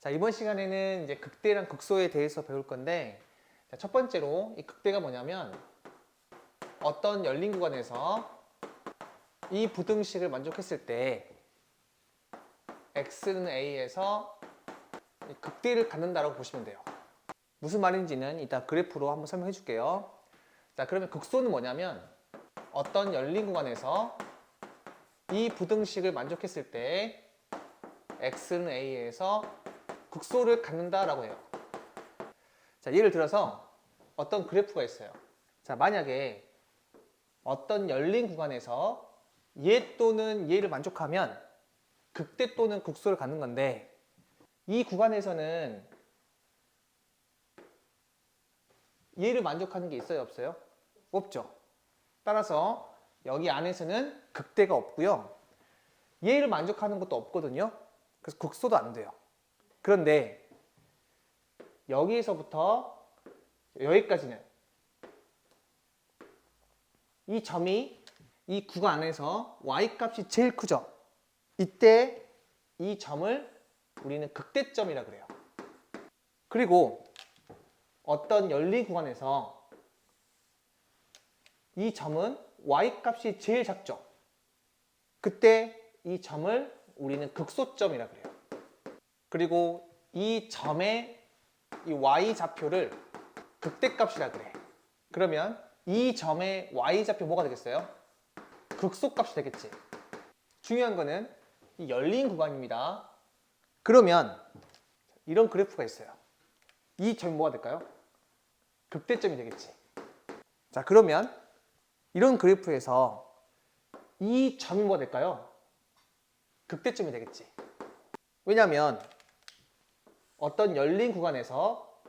자, 이번 시간에는 이제 극대랑 극소에 대해서 배울 건데, 자, 첫 번째로 이 극대가 뭐냐면 어떤 열린 구간에서 이 부등식을 만족했을 때 x는 a에서 극대를 갖는다라고 보시면 돼요. 무슨 말인지는 이따 그래프로 한번 설명해 줄게요. 자, 그러면 극소는 뭐냐면 어떤 열린 구간에서 이 부등식을 만족했을 때 x는 a에서 극소를 갖는다라고 해요. 자, 예를 들어서 어떤 그래프가 있어요. 자, 만약에 어떤 열린 구간에서 얘 또는 얘를 만족하면 극대 또는 극소를 갖는 건데, 이 구간에서는 얘를 만족하는 게 있어요, 없어요? 없죠. 따라서 여기 안에서는 극대가 없고요, 얘를 만족하는 것도 없거든요. 그래서 극소도 안 돼요. 그런데 여기에서부터 여기까지는 이 점이 이 구간 안에서 y-값이 제일 크죠. 이때 이 점을 우리는 극대점이라 그래요. 그리고 어떤 열린 구간에서 이 점은 y-값이 제일 작죠. 그때 이 점을 우리는 극소점이라 그래요. 그리고 이 점의 이 y-좌표를 극대값이라 그래. 그러면 이 점의 y-좌표 뭐가 되겠어요? 극소값이 되겠지. 중요한 거는 이 열린 구간입니다. 그러면 이런 그래프가 있어요. 이 점이 뭐가 될까요? 극대점이 되겠지. 자, 그러면 이런 그래프에서 이 점이 뭐가 될까요? 극대점이 되겠지. 왜냐하면 어떤 열린 구간에서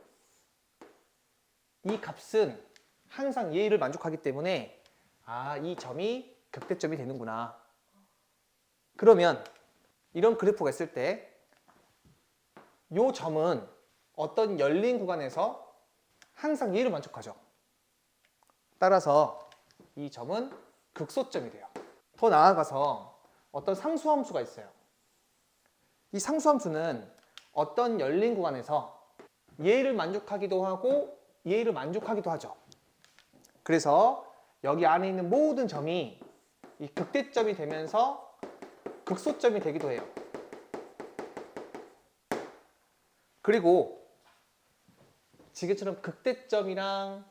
이 값은 항상 얘를 만족하기 때문에 이 점이 극대점이 되는구나. 그러면 이런 그래프가 있을 때 이 점은 어떤 열린 구간에서 항상 얘를 만족하죠. 따라서 이 점은 극소점이 돼요. 더 나아가서 어떤 상수함수가 있어요. 이 상수함수는 어떤 열린 구간에서 얘를 만족하기도 하고 얘를 만족하기도 하죠. 그래서 여기 안에 있는 모든 점이 이 극대점이 되면서 극소점이 되기도 해요. 그리고 지금처럼 극대점이랑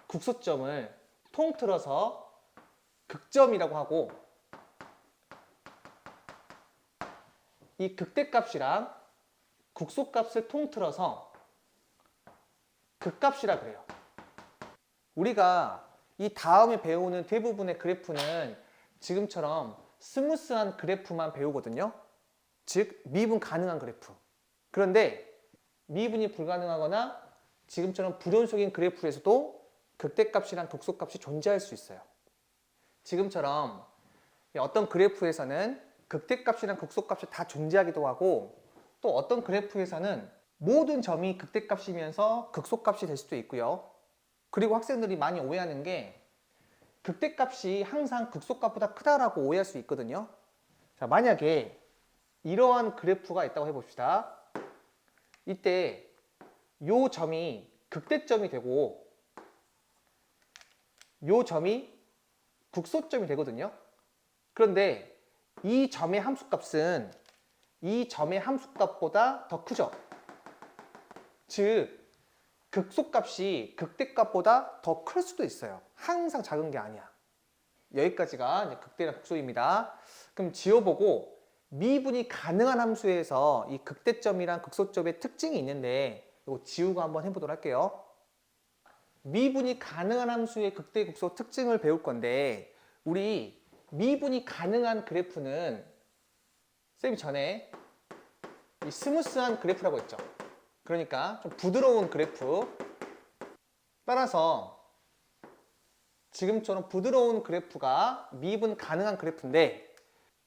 극소점을 통틀어서 극점이라고 하고, 이 극대값이랑 극소값을 통틀어서 극값이라 그래요. 우리가 이 다음에 배우는 대부분의 그래프는 지금처럼 스무스한 그래프만 배우거든요. 즉 미분 가능한 그래프. 그런데 미분이 불가능하거나 지금처럼 불연속인 그래프에서도 극대값이랑 극소값이 존재할 수 있어요. 지금처럼 어떤 그래프에서는 극대값이랑 극소값이 다 존재하기도 하고, 또 어떤 그래프에서는 모든 점이 극대값이면서 극소값이 될 수도 있고요. 그리고 학생들이 많이 오해하는 게 극대값이 항상 극소값보다 크다라고 오해할 수 있거든요. 자, 만약에 이러한 그래프가 있다고 해봅시다. 이때 요 점이 극대점이 되고 요 점이 극소점이 되거든요. 그런데 이 점의 함수값은 이 점의 함수값보다 더 크죠. 즉 극소값이 극대값보다 더 클 수도 있어요. 항상 작은 게 아니야. 여기까지가 이제 극대랑 극소입니다. 그럼 지워보고 미분이 가능한 함수에서 이 극대점이랑 극소점의 특징이 있는데, 이거 지우고 한번 해보도록 할게요. 미분이 가능한 함수의 극대, 극소 특징을 배울 건데, 우리 미분이 가능한 그래프는 쌤이 전에 이 스무스한 그래프라고 했죠. 그러니까 좀 부드러운 그래프. 따라서 지금처럼 부드러운 그래프가 미분 가능한 그래프인데,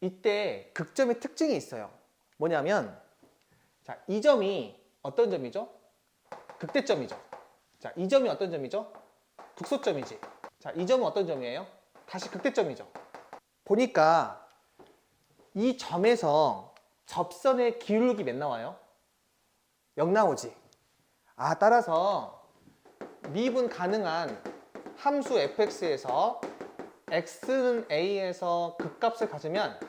이때 극점의 특징이 있어요. 뭐냐면, 자, 이 점이 어떤 점이죠? 극대점이죠. 자, 이 점이 어떤 점이죠? 극소점이지. 자, 이 점은 어떤 점이에요? 다시 극대점이죠. 보니까 이 점에서 접선의 기울기 몇 나와요? 0 나오지. 따라서 미분 가능한 함수 fx에서 x는 a에서 극값을 가지면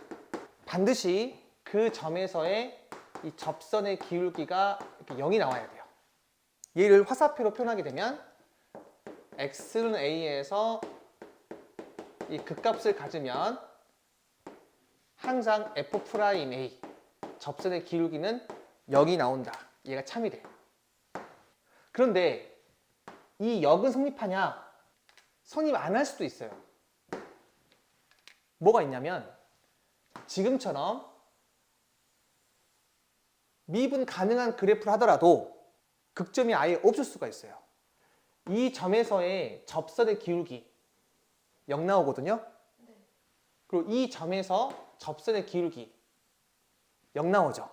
반드시 그 점에서의 이 접선의 기울기가 이렇게 0이 나와야 돼요. 얘를 화살표로 표현하게 되면 x는 a에서 이 극값을 가지면 항상 f'A 접선의 기울기는 0이 나온다. 얘가 참이 돼. 그런데 이 역은 성립하냐? 성립 안 할 수도 있어요. 뭐가 있냐면 지금처럼 미분 가능한 그래프를 하더라도 극점이 아예 없을 수가 있어요. 이 점에서의 접선의 기울기 0 나오거든요. 그리고 이 점에서 접선의 기울기 0 나오죠.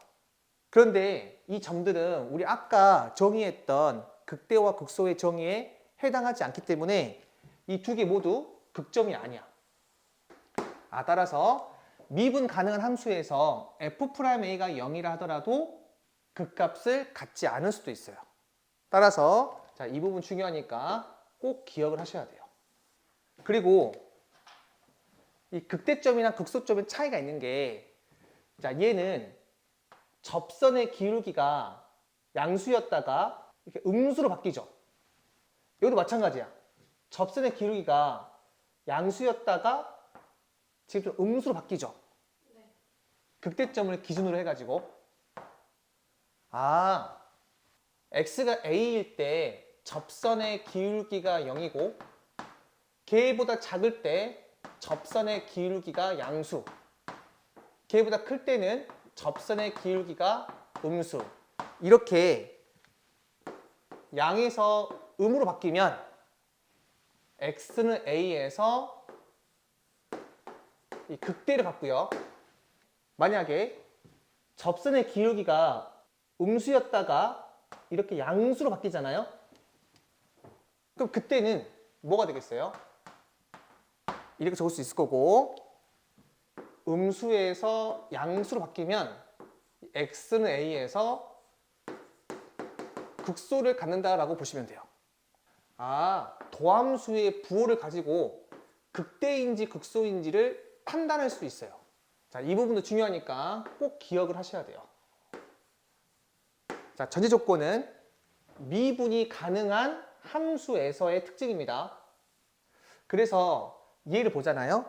그런데 이 점들은 우리 아까 정의했던 극대와 극소의 정의에 해당하지 않기 때문에 이 두 개 모두 극점이 아니야. 따라서 미분 가능한 함수에서 f'A가 0이라 하더라도 극값을 갖지 않을 수도 있어요. 따라서 자, 이 부분 중요하니까 꼭 기억을 하셔야 돼요. 그리고 이 극대점이나 극소점의 차이가 있는 게 자, 얘는 접선의 기울기가 양수였다가 이렇게 음수로 바뀌죠. 여기도 마찬가지야. 접선의 기울기가 양수였다가 지금 좀 음수로 바뀌죠. 극대점을 기준으로 해가지고 x가 a일 때 접선의 기울기가 0이고 걔보다 작을 때 접선의 기울기가 양수, 걔보다 클 때는 접선의 기울기가 음수. 이렇게 양에서 음으로 바뀌면 x는 a에서 이 극대를 갖고요. 만약에 접선의 기울기가 음수였다가 이렇게 양수로 바뀌잖아요. 그럼 그때는 뭐가 되겠어요? 이렇게 적을 수 있을 거고 음수에서 양수로 바뀌면 x는 a에서 극소를 갖는다라고 보시면 돼요. 도함수의 부호를 가지고 극대인지 극소인지를 판단할 수 있어요. 자, 이 부분도 중요하니까 꼭 기억을 하셔야 돼요. 자, 전제 조건은 미분이 가능한 함수에서의 특징입니다. 그래서 얘를 보잖아요.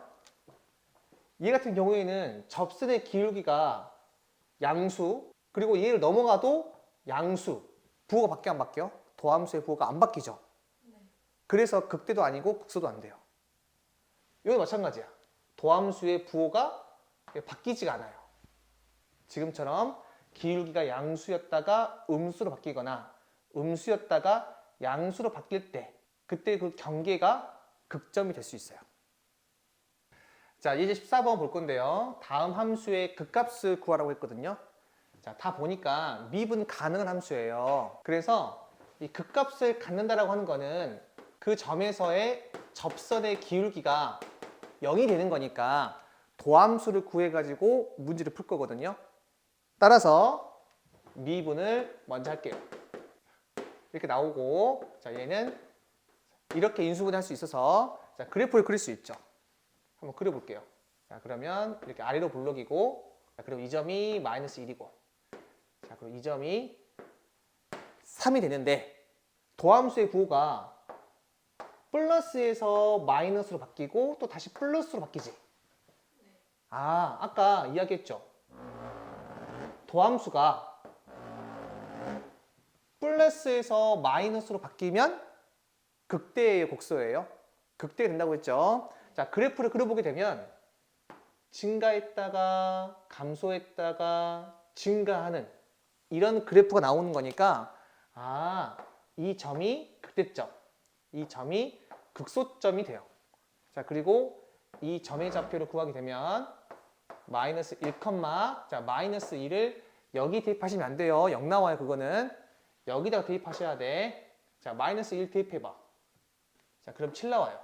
얘 같은 경우에는 접선의 기울기가 양수, 그리고 얘를 넘어가도 양수, 부호가 바뀌어 안 바뀌어? 도함수의 부호가 안 바뀌죠. 그래서 극대도 아니고 극소도 안 돼요. 이건 마찬가지야. 도함수의 부호가 바뀌지가 않아요. 지금처럼 기울기가 양수였다가 음수로 바뀌거나 음수였다가 양수로 바뀔 때 그때 그 경계가 극점이 될 수 있어요. 자, 이제 14번 볼 건데요. 다음 함수의 극값을 구하라고 했거든요. 자, 다 보니까 미분 가능한 함수예요. 그래서 이 극값을 갖는다라고 하는 거는 그 점에서의 접선의 기울기가 0이 되는 거니까 도함수를 구해가지고 문제를 풀 거거든요. 따라서 미분을 먼저 할게요. 이렇게 나오고, 자, 얘는 이렇게 인수분해 할 수 있어서 자, 그래프를 그릴 수 있죠. 한번 그려볼게요. 자, 그러면 이렇게 아래로 블록이고, 자, 그리고 이 점이 마이너스 1이고, 자, 그리고 이 점이 3이 되는데 도함수의 부호가 플러스에서 마이너스로 바뀌고 또 다시 플러스로 바뀌지. 아까 이야기했죠. 도함수가 플러스에서 마이너스로 바뀌면 극대예요, 극소예요? 극대가 된다고 했죠. 자, 그래프를 그려보게 되면 증가했다가 감소했다가 증가하는 이런 그래프가 나오는 거니까 이 점이 극대점, 이 점이 극소점이 돼요. 자, 그리고 이 점의 좌표를 구하게 되면 마이너스 1, 자, 마이너스 1을 여기 대입하시면 안 돼요. 0 나와요, 그거는. 여기다가 대입하셔야 돼. 자, 마이너스 1 대입해봐. 자, 그럼 7 나와요.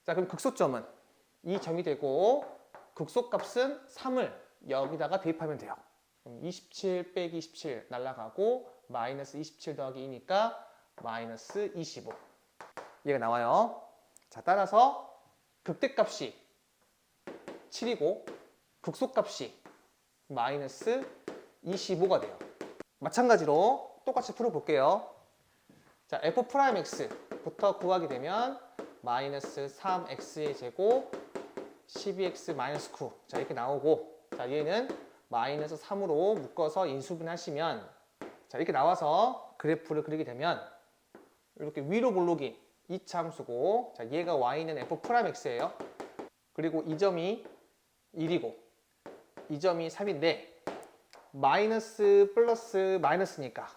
자, 그럼 극소점은 이 점이 되고 극소값은 3을 여기다가 대입하면 돼요. 그럼 27 빼기 27 날라가고 마이너스 27 더하기 2니까 마이너스 25. 얘가 나와요. 자, 따라서 극대값이 7이고 극소값이 마이너스 25가 돼요. 마찬가지로 똑같이 풀어볼게요. 자, f'x부터 구하게 되면 마이너스 3x의 제곱 12x 마이너스 9. 자, 이렇게 나오고, 자, 얘는 마이너스 3으로 묶어서 인수분하시면, 자, 이렇게 나와서 그래프를 그리게 되면 이렇게 위로 볼록이 2차 함수고, 자, 얘가 y는 f'x예요. 그리고 이 점이 1이고 이 점이 3인데 마이너스 플러스 마이너스니까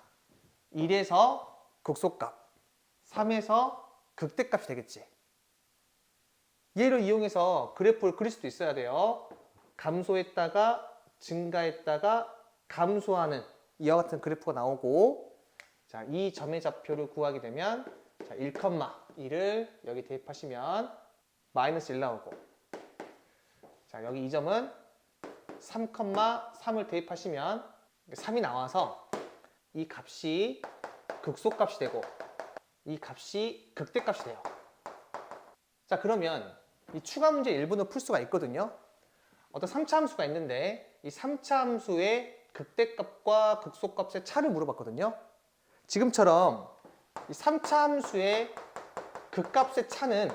1에서 극소값, 3에서 극대값이 되겠지. 얘를 이용해서 그래프를 그릴 수도 있어야 돼요. 감소했다가 증가했다가 감소하는 이와 같은 그래프가 나오고, 자, 이 점의 좌표를 구하게 되면, 자, 1,1을 여기 대입하시면 마이너스 1 나오고, 자, 여기 이 점은 3,3을 대입하시면 3이 나와서 이 값이 극소값이 되고 이 값이 극대값이 돼요. 자, 그러면 이 추가 문제 일부는 풀 수가 있거든요. 어떤 3차 함수가 있는데 이 3차 함수의 극대값과 극소값의 차를 물어봤거든요. 지금처럼 이 3차 함수의 극값의 차는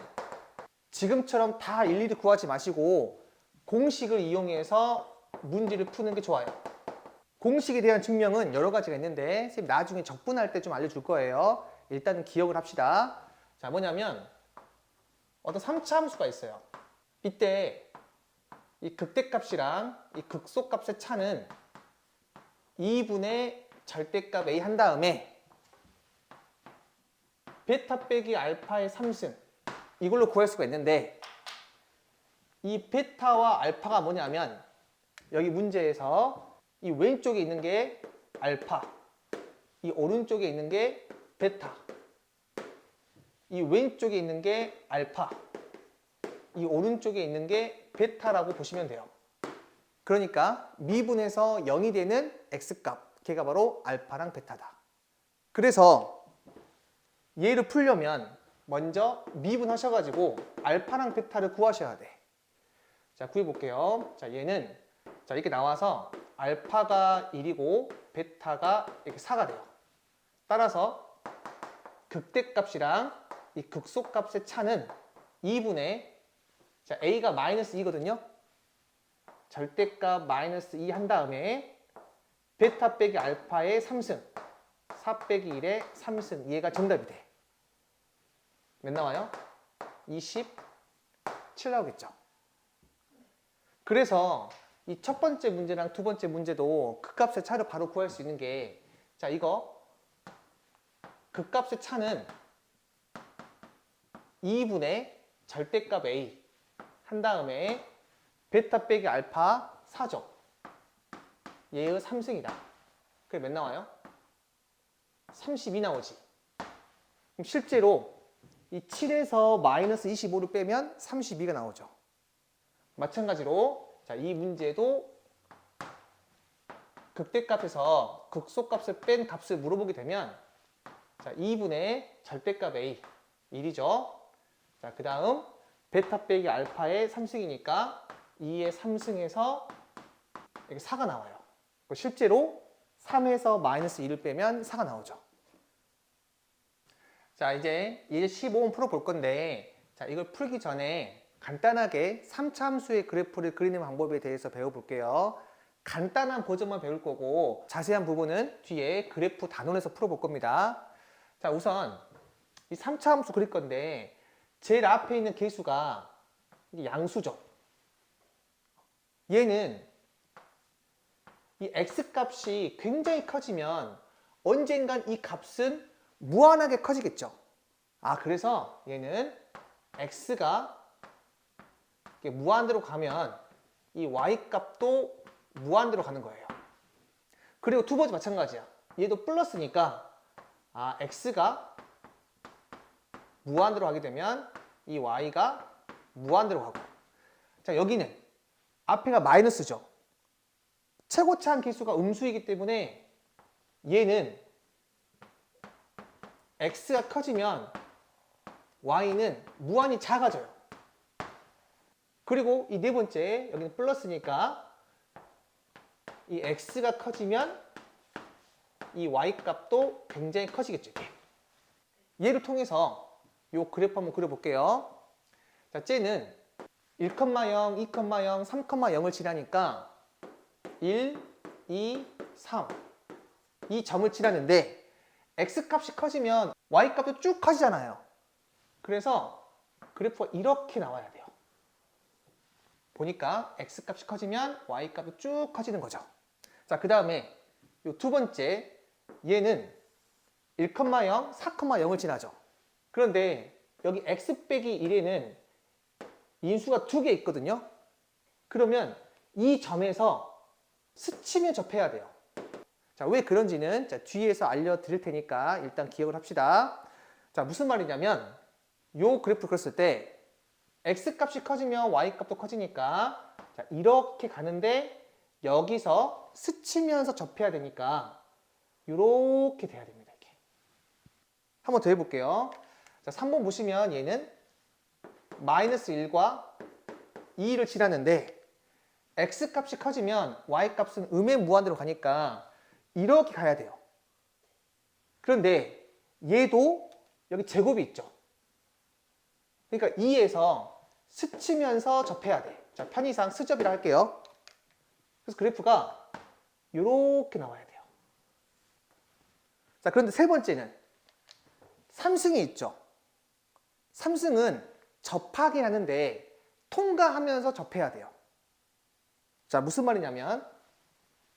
지금처럼 다 일일이 구하지 마시고 공식을 이용해서 문제를 푸는 게 좋아요. 공식에 대한 증명은 여러 가지가 있는데 선생님 나중에 적분할 때 좀 알려줄 거예요. 일단은 기억을 합시다. 자, 뭐냐면 어떤 3차 함수가 있어요. 이때 이 극대값이랑 이 극소값의 차는 2분의 절대값 a 한 다음에 베타 빼기 알파의 3승, 이걸로 구할 수가 있는데, 이 베타와 알파가 뭐냐면 여기 문제에서 이 왼쪽에 있는 게 알파, 이 오른쪽에 있는 게 베타, 이 왼쪽에 있는 게 알파, 이 오른쪽에 있는 게 베타라고 보시면 돼요. 그러니까 미분에서 0이 되는 x값, 걔가 바로 알파랑 베타다. 그래서 얘를 풀려면 먼저 미분하셔가지고 알파랑 베타를 구하셔야 돼. 자, 구해볼게요. 자, 얘는 자, 이렇게 나와서 알파가 1이고 베타가 이렇게 4가 돼요. 따라서 극대값이랑 이 극소값의 차는 2분의, 자, a가 마이너스 2거든요. 절대값 마이너스 2 한 다음에 베타 빼기 알파의 3승, 4 빼기 1의 3승, 얘가 정답이 돼. 몇 나와요? 27 나오겠죠. 그래서 이 첫 번째 문제랑 두 번째 문제도 극값의 차를 바로 구할 수 있는 게, 자, 이거 극값의 차는 2분의 절대값 a 한 다음에 베타 빼기 알파 4죠. 얘의 3승이다. 그게 몇 나와요? 32 나오지. 그럼 실제로 이 7에서 마이너스 25를 빼면 32가 나오죠. 마찬가지로 자, 이 문제도 극대값에서 극소값을 뺀 값을 물어보게 되면, 자, 2분의 절대값 a 1이죠. 자, 그 다음 베타 빼기 알파의 3승이니까 2의 3승에서 이렇게 4가 나와요. 실제로 3에서 마이너스 2를 빼면 4가 나오죠. 자, 이제 15번 풀어볼 건데, 자, 이걸 풀기 전에 간단하게 3차 함수의 그래프를 그리는 방법에 대해서 배워볼게요. 간단한 버전만 배울 거고 자세한 부분은 뒤에 그래프 단원에서 풀어볼 겁니다. 자, 우선 이 3차 함수 그릴 건데 제일 앞에 있는 계수가 양수죠. 얘는 이 x값이 굉장히 커지면 언젠간 이 값은 무한하게 커지겠죠. 아, 그래서 얘는 x가 무한대로 가면 이 y값도 무한대로 가는 거예요. 그리고 두 번째 마찬가지야. 얘도 플러스니까 아, x가 무한대로 가게 되면 이 y가 무한대로 가고, 자, 여기는 앞에가 마이너스죠. 최고차항 계수가 음수이기 때문에 얘는 x가 커지면 y는 무한히 작아져요. 그리고 이 네 번째, 여기는 플러스니까 이 x가 커지면 이 y 값도 굉장히 커지겠죠. 얘를 통해서 이 그래프 한번 그려볼게요. 자, 쟤는 1,0, 2,0, 3,0을 지나니까 1, 2, 3 이 점을 지나는데 x값이 커지면 y값도 쭉 커지잖아요. 그래서 그래프가 이렇게 나와야 돼요. 보니까 x값이 커지면 y값이 쭉 커지는 거죠. 자, 그 다음에 이 두 번째 얘는 1,0, 4,0을 지나죠. 그런데 여기 x 빼기 1에는 인수가 두 개 있거든요. 그러면 이 점에서 스치며 접해야 돼요. 자, 왜 그런지는 자, 뒤에서 알려드릴 테니까 일단 기억을 합시다. 자, 무슨 말이냐면 요 그래프 그렸을 때 x값이 커지면 y값도 커지니까 자, 이렇게 가는데 여기서 스치면서 접해야 되니까 이렇게 돼야 됩니다. 이렇게. 한번 더 해볼게요. 자, 3번 보시면 얘는 마이너스 1과 2를 지나는데 x값이 커지면 y값은 음의 무한대로 가니까 이렇게 가야 돼요. 그런데 얘도 여기 제곱이 있죠. 그러니까 2에서 스치면서 접해야 돼. 자, 편의상 스접이라 할게요. 그래서 그래프가 이렇게 나와야 돼요. 자, 그런데 세 번째는 3승이 있죠. 3승은 접하긴 하는데 통과하면서 접해야 돼요. 자, 무슨 말이냐면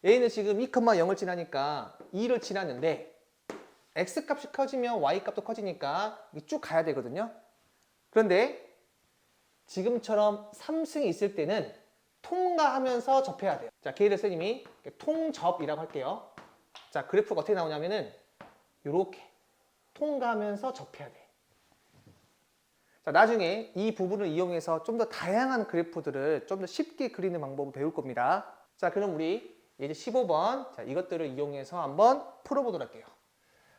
A는 지금 2,0을 지나니까 2를 지났는데 x값이 커지면 y값도 커지니까 쭉 가야 되거든요. 그런데 지금처럼 3승이 있을 때는 통과하면서 접해야 돼요. 자, K를 선생님이 통접이라고 할게요. 자, 그래프가 어떻게 나오냐면은 이렇게 통과하면서 접해야 돼. 자, 나중에 이 부분을 이용해서 좀 더 다양한 그래프들을 좀 더 쉽게 그리는 방법을 배울 겁니다. 자, 그럼 우리 이제 15번 자, 이것들을 이용해서 한번 풀어보도록 할게요.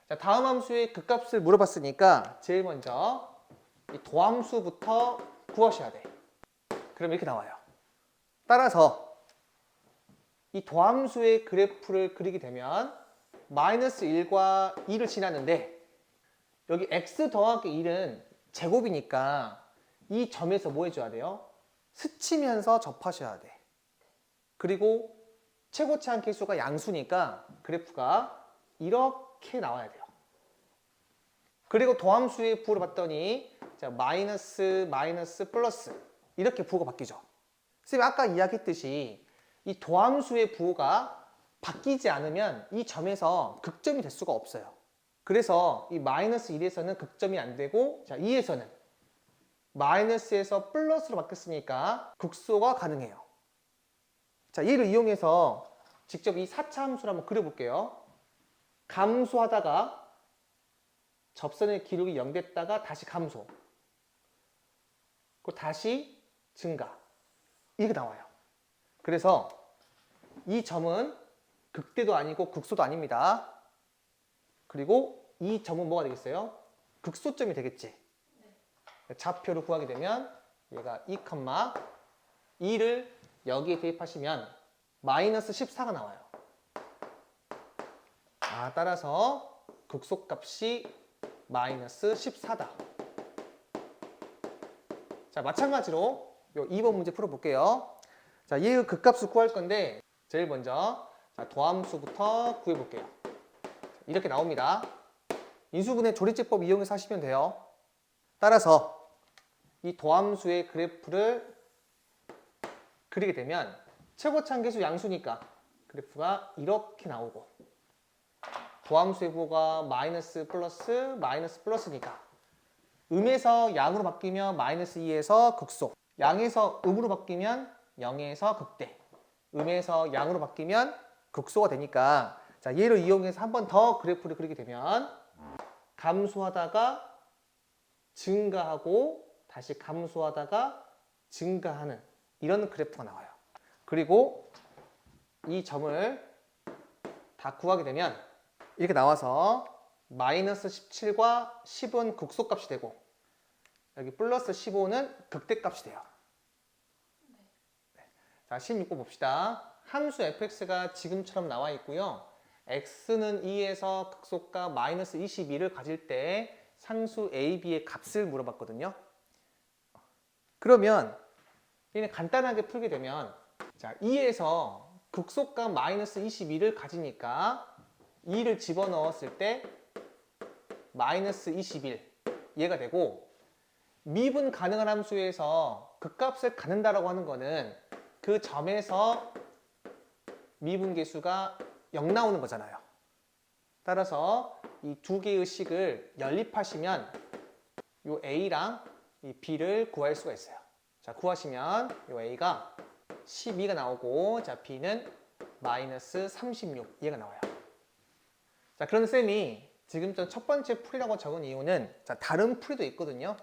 자, 다음 함수의 극값을 물어봤으니까 제일 먼저 이 도함수부터 구하셔야 돼. 그럼 이렇게 나와요. 따라서 이 도함수의 그래프를 그리게 되면 마이너스 1과 2를 지나는데 여기 x 더하기 1은 제곱이니까 이 점에서 뭐 해줘야 돼요? 스치면서 접하셔야 돼. 그리고 최고차항 계수가 양수니까 그래프가 이렇게 나와야 돼요. 그리고 도함수의 부호를 봤더니 자, 마이너스, 플러스 이렇게 부호가 바뀌죠. 선생님 아까 이야기했듯이 이 도함수의 부호가 바뀌지 않으면 이 점에서 극점이 될 수가 없어요. 그래서 이 마이너스 1에서는 극점이 안 되고 자, 2에서는 마이너스에서 플러스로 바뀌었으니까 극소가 가능해요. 자, 얘를 이용해서 직접 이 4차 함수를 한번 그려볼게요. 감소하다가 접선의 기록이 0 됐다가 다시 감소. 그리고 다시 증가. 이렇게 나와요. 그래서 이 점은 극대도 아니고 극소도 아닙니다. 그리고 이 점은 뭐가 되겠어요? 극소점이 되겠지. 좌표를 구하게 되면 얘가 2,2를 여기에 대입하시면 마이너스 14가 나와요. 따라서 극소값이 마이너스 14다. 자, 마찬가지로 요 2번 문제 풀어볼게요. 자, 얘의 극값을 구할 건데 제일 먼저 자, 도함수부터 구해볼게요. 이렇게 나옵니다. 인수분해 조리제법 이용해서 하시면 돼요. 따라서 이 도함수의 그래프를 그리게 되면 최고차항 계수 양수니까 그래프가 이렇게 나오고 도함수의 부호가 마이너스 플러스니까 음에서 양으로 바뀌면 마이너스 2에서 극소, 양에서 음으로 바뀌면 0에서 극대, 음에서 양으로 바뀌면 극소가 되니까 자, 얘를 이용해서 한 번 더 그래프를 그리게 되면 감소하다가 증가하고 다시 감소하다가 증가하는 이런 그래프가 나와요. 그리고 이 점을 다 구하게 되면 이렇게 나와서 마이너스 17과 10은 극소값이 되고 여기 플러스 15는 극대값이 돼요. 자, 16번 봅시다. 함수 fx가 지금처럼 나와 있고요. x는 2에서 극소값 마이너스 22를 가질 때 상수 a, b의 값을 물어봤거든요. 그러면 얘는 간단하게 풀게 되면 자, 2에서 극소값 마이너스 22를 가지니까 2를 집어넣었을 때 마이너스 21 얘가 되고 미분 가능한 함수에서 그 값을 갖는다라고 하는 거는 그 점에서 미분계수가 0 나오는 거잖아요. 따라서 이 두 개의 식을 연립하시면 이 A랑 이 B를 구할 수가 있어요. 자, 구하시면 이 A가 12가 나오고 자, B는 마이너스 36 얘가 나와요. 자, 그런 쌤이 지금 첫 번째 풀이라고 적은 이유는 자, 다른 풀이도 있거든요.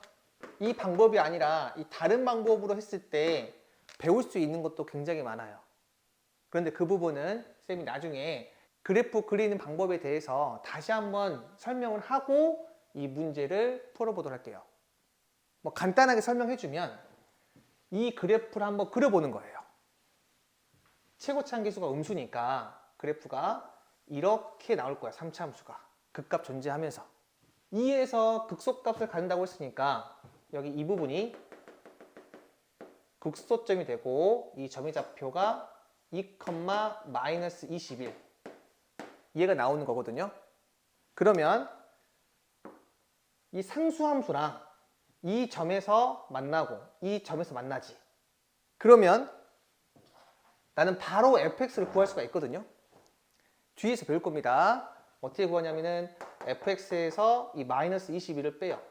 이 방법이 아니라 이 다른 방법으로 했을 때 배울 수 있는 것도 굉장히 많아요. 그런데 그 부분은 쌤이 나중에 그래프 그리는 방법에 대해서 다시 한번 설명을 하고 이 문제를 풀어보도록 할게요. 뭐 간단하게 설명해주면 이 그래프를 한번 그려보는 거예요. 최고치 함수가 음수니까 그래프가 이렇게 나올 거야. 3차 함수가 극값 존재하면서 2에서 극소값을 갖는다고 했으니까 여기 이 부분이 극소점이 되고 이 점의 좌표가 2, 마이너스 21 얘가 나오는 거거든요. 그러면 이 상수함수랑 이 점에서 만나고 이 점에서 만나지. 그러면 나는 바로 fx를 구할 수가 있거든요. 뒤에서 배울 겁니다. 어떻게 구하냐면은 fx에서 이 마이너스 21을 빼요.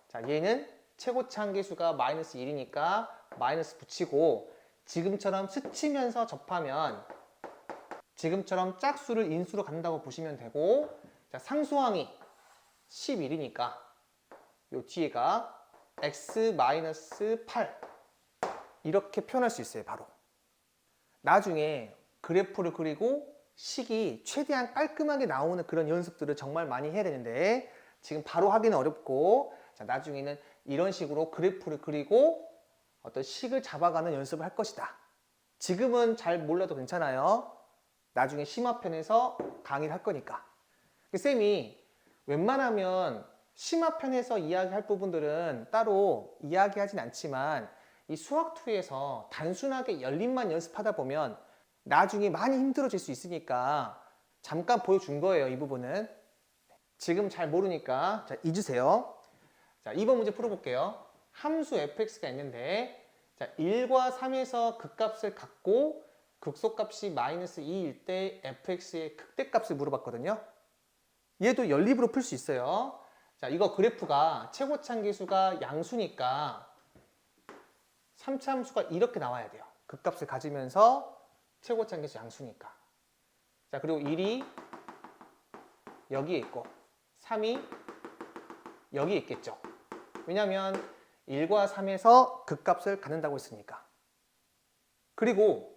자, 얘는 최고치 한계수가 마이너스 1이니까 마이너스 붙이고 지금처럼 스치면서 접하면 지금처럼 짝수를 인수로 갖는다고 보시면 되고 자, 상수항이 11이니까 요 뒤에가 x-8 이렇게 표현할 수 있어요. 바로 나중에 그래프를 그리고 식이 최대한 깔끔하게 나오는 그런 연습들을 정말 많이 해야 되는데 지금 바로 하기는 어렵고 자, 나중에는 이런 식으로 그래프를 그리고 어떤 식을 잡아가는 연습을 할 것이다. 지금은 잘 몰라도 괜찮아요. 나중에 심화편에서 강의를 할 거니까. 쌤이 웬만하면 심화편에서 이야기할 부분들은 따로 이야기하진 않지만 이 수학2에서 단순하게 연립만 연습하다 보면 나중에 많이 힘들어질 수 있으니까 잠깐 보여준 거예요. 이 부분은. 지금 잘 모르니까 자, 잊으세요. 자, 2번 문제 풀어볼게요. 함수 fx가 있는데 자, 1과 3에서 극값을 갖고 극소값이 마이너스 2일 때 fx의 극대값을 물어봤거든요. 얘도 연립으로 풀 수 있어요. 자, 이거 그래프가 최고치 한계수가 양수니까 3차 함수가 이렇게 나와야 돼요. 극값을 가지면서 최고치 한계수 양수니까. 자, 그리고 1이 여기에 있고 3이 여기에 있겠죠. 왜냐하면 1과 3에서 극값을 갖는다고 했으니까. 그리고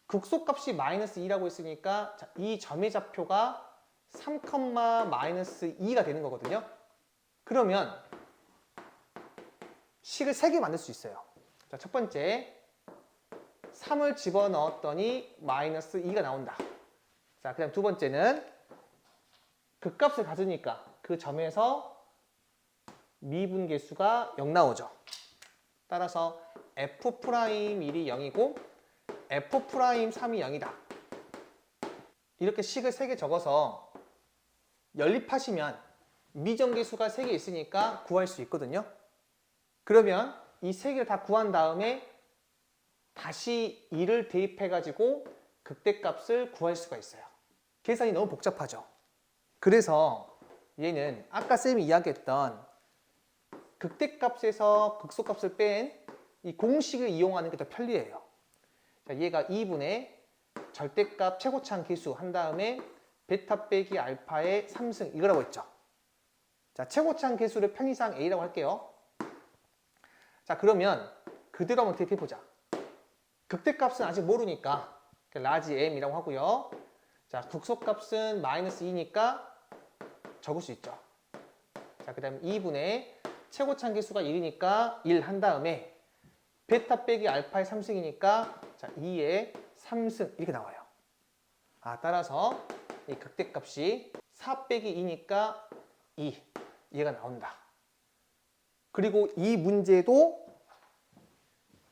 극소값이 마이너스 2라고 했으니까 자, 이 점의 좌표가 3, 마이너스 2가 되는 거거든요. 그러면 식을 3개 만들 수 있어요. 자, 첫 번째 3을 집어넣었더니 마이너스 2가 나온다. 자, 그다음 두 번째는 극값을 가지니까 그 점에서 미분계수가 0 나오죠. 따라서 f'1이 0이고 f'3이 0이다. 이렇게 식을 3개 적어서 연립하시면 미정계수가 3개 있으니까 구할 수 있거든요. 그러면 이 3개를 다 구한 다음에 다시 2를 대입해가지고 극대값을 구할 수가 있어요. 계산이 너무 복잡하죠. 그래서 얘는 아까 쌤이 이야기했던 극대값에서 극소값을 뺀 이 공식을 이용하는 게 더 편리해요. 자, 얘가 2분의 절대값 최고치 한계수 한 다음에 베타 빼기 알파의 3승 이거라고 했죠. 자, 최고치 한계수를 편의상 A라고 할게요. 자, 그러면 그대로 한번 대입해보자. 극대값은 아직 모르니까 라지 m이라고 하고요. 자, 극소값은 마이너스 2니까 적을 수 있죠. 자, 그 다음에 2분의 최고참 계수가 1이니까 1 한 다음에 베타 빼기 알파의 3승이니까 자, 2의 3승 이렇게 나와요. 따라서 이 극대값이 4 빼기 2니까 2 얘가 나온다. 그리고 이 문제도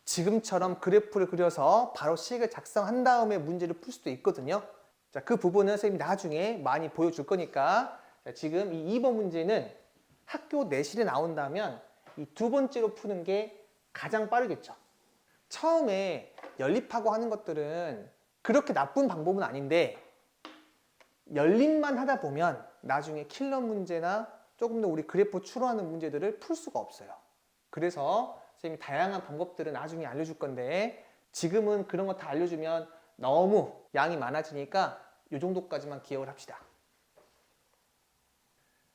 지금처럼 그래프를 그려서 바로 식을 작성한 다음에 문제를 풀 수도 있거든요. 자, 그 부분은 선생님이 나중에 많이 보여줄 거니까 자, 지금 이 2번 문제는 학교 내실에 나온다면 이 두 번째로 푸는 게 가장 빠르겠죠. 처음에 연립하고 하는 것들은 그렇게 나쁜 방법은 아닌데 연립만 하다 보면 나중에 킬러 문제나 조금 더 우리 그래프 추론하는 문제들을 풀 수가 없어요. 그래서 선생님이 다양한 방법들을 나중에 알려줄 건데 지금은 그런 거 다 알려주면 너무 양이 많아지니까 이 정도까지만 기억을 합시다.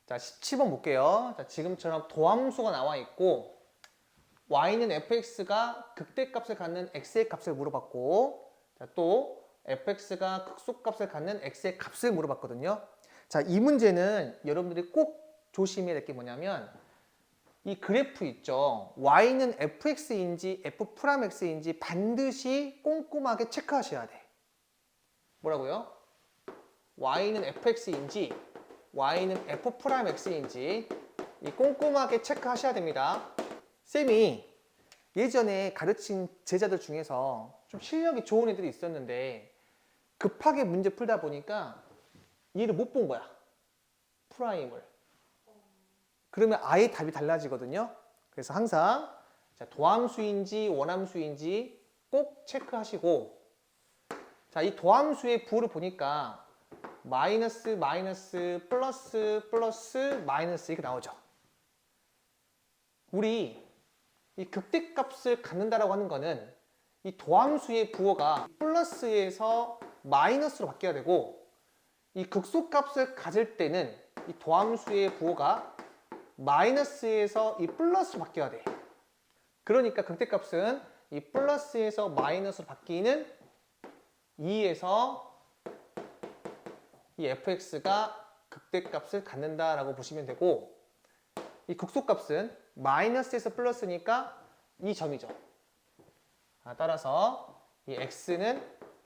자, 17번 볼게요. 자, 지금처럼 도함수가 나와 있고 y는 fx가 극대값을 갖는 x의 값을 물어봤고 자, 또 fx가 극소값을 갖는 x의 값을 물어봤거든요. 자, 이 문제는 여러분들이 꼭 조심해야 될 게 뭐냐면 이 그래프 있죠. y는 fx인지 f'x인지 반드시 꼼꼼하게 체크하셔야 돼. 뭐라고요? y는 fx인지 y는 f'x인지 이 꼼꼼하게 체크하셔야 됩니다. 쌤이 예전에 가르친 제자들 중에서 좀 실력이 좋은 애들이 있었는데 급하게 문제 풀다 보니까 얘를 못 본 거야. 프라임을. 그러면 아예 답이 달라지거든요. 그래서 항상 도함수인지 원함수인지 꼭 체크하시고 자, 이 도함수의 부호를 보니까 마이너스, 마이너스, 플러스, 플러스, 마이너스 이렇게 나오죠. 우리 이 극대값을 갖는다라고 하는 거는 이 도함수의 부호가 플러스에서 마이너스로 바뀌어야 되고 이 극소값을 가질 때는 이 도함수의 부호가 마이너스에서 이 플러스로 바뀌어야 돼. 그러니까 극대값은 이 플러스에서 마이너스로 바뀌는 2에서 이 fx가 극대값을 갖는다라고 보시면 되고 이 극소값은 마이너스에서 플러스니까 이 점이죠. 따라서 이 x는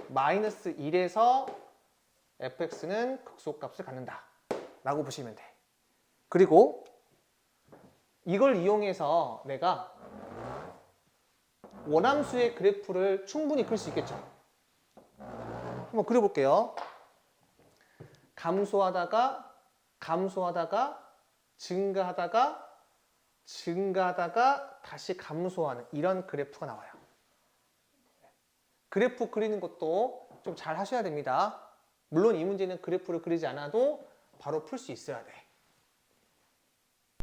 마이너스 1에서 fx는 극소값을 갖는다 라고 보시면 돼. 그리고 이걸 이용해서 내가 원함수의 그래프를 충분히 그릴 수 있겠죠. 한번 그려볼게요. 감소하다가 증가하다가 다시 감소하는 이런 그래프가 나와요. 그래프 그리는 것도 좀 잘 하셔야 됩니다. 물론 이 문제는 그래프를 그리지 않아도 바로 풀 수 있어야 돼.